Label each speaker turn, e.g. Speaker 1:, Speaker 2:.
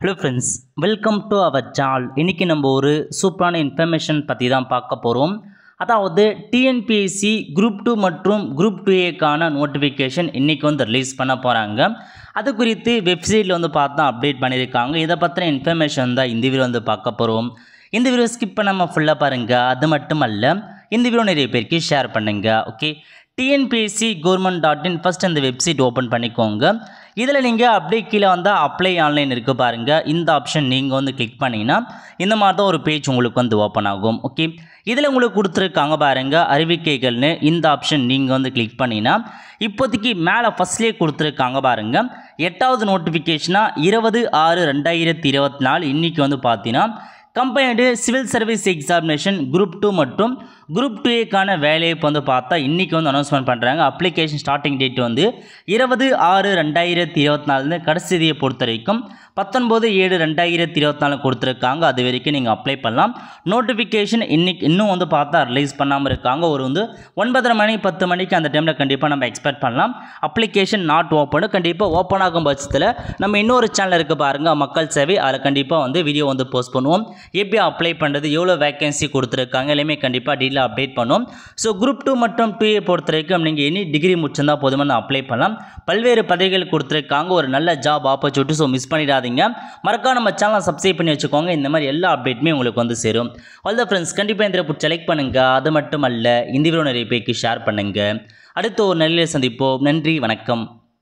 Speaker 1: Hello friends, welcome to our channel. இன்றைக்கி நம்ம ஒரு சூப்பரான இன்ஃபர்மேஷன் பற்றி தான் பார்க்க போகிறோம். அதாவது டிஎன்பிஎஸ்சி குரூப் 2 மற்றும் குரூப் 2ஏக்கான நோட்டிஃபிகேஷன் இன்றைக்கி ரிலீஸ் பண்ண போகிறாங்க. அது குறித்து வெப்சைட்டில் பார்த்தா அப்டேட் பண்ணியிருக்காங்க. இதை பற்றின இன்ஃபர்மேஷன் தான் இந்த வீடியோ பார்க்க போகிறோம். இந்த வீடியோ ஸ்கிப் பண்ணாமல் ஃபுல்லாக பாருங்கள். அது மட்டும் அல்ல, இந்த வீடியோ நிறைய பேருக்கு ஷேர் பண்ணுங்கள். ஓகே, டிஎன்பிஎஸ்சி government.in ஃபஸ்ட் அந்த வெப்சைட் ஓப்பன் பண்ணிக்கோங்க. இதில் நீங்கள் அப்படியே கீழே வந்தால் அப்ளை ஆன்லைன் இருக்குது பாருங்கள். இந்த ஆப்ஷன் நீங்கள் கிளிக் பண்ணிங்கன்னா இந்த மாதிரி தான் ஒரு பேஜ் உங்களுக்கு ஓப்பன் ஆகும். ஓகே, இதில் உங்களுக்கு கொடுத்துருக்காங்க பாருங்கள் அறிவிக்கைகள்னு. இந்த ஆப்ஷன் நீங்கள் கிளிக் பண்ணிங்கன்னா இப்போதைக்கு மேலே ஃபஸ்ட்லேயே கொடுத்துருக்காங்க பாருங்கள். 8வது நோட்டிஃபிகேஷனாக 20/6/2024 இன்றைக்கி பார்த்தீங்கன்னா combined civil service examination group 2 மற்றும் குரூப் 2ஏக்கான வேலையை பார்த்தா இன்றைக்கி அனௌன்ஸ்மெண்ட் பண்ணுறாங்க. அப்ளிகேஷன் ஸ்டார்டிங் டேட் 20/6/2024 கடைசி தேதியை பொறுத்த வரைக்கும் 19/7/2024 கொடுத்துருக்காங்க. அது வரைக்கும் நீங்கள் அப்ளை பண்ணலாம். நோட்டிஃபிகேஷன் இன்னும் பார்த்தா ரிலீஸ் பண்ணாமல் இருக்காங்க. ஒரு 9:30 மணி 10 மணிக்கு அந்த டைமில் கண்டிப்பாக நம்ம எக்ஸ்பெக்ட் பண்ணலாம். Application not open. கண்டிப்பாக ஓப்பன் ஆகும் பட்சத்தில் நம்ம இன்னொரு சேனல் இருக்குது பாருங்கள், மக்கள் சேவை. அதில் கண்டிப்பாக வீடியோ போஸ்ட் பண்ணுவோம். எப்படி அப்ளை பண்ணுறது, எவ்வளோ வேகன்சி கொடுத்துருக்காங்க எல்லாமே கண்டிப்பாக டீலாக அப்டேட் பண்ணுவோம். ஸோ குரூப் 2 மற்றும் 2ஏ பொறுத்த வரைக்கும் நீங்கள் எனி டிகிரி முடிச்சிருந்தால் போதுமான அப்ளை பண்ணலாம். பல்வேறு பதவிகள் கொடுத்துருக்காங்க. ஒரு நல்ல ஜாப் ஆப்பர்ச்சுனிட்டி. ஸோ மிஸ் பண்ணிடாதீங்க. மறக்காம நம்ம சேனலை சப்ஸ்கிரைப் பண்ணி வச்சுக்கோங்க. இந்த மாதிரி எல்லா அப்டேட்டுமே உங்களுக்கு சேரும். ஆல் த ஃப்ரெண்ட்ஸ், கண்டிப்பாக இந்த பிடிச்ச லைக் பண்ணுங்கள். அது மட்டும் அல்ல, இந்த வீடியோ நிறைய பேருக்கு ஷேர் பண்ணுங்கள். அடுத்து ஒரு நல்ல சந்திப்போம். நன்றி, வணக்கம்.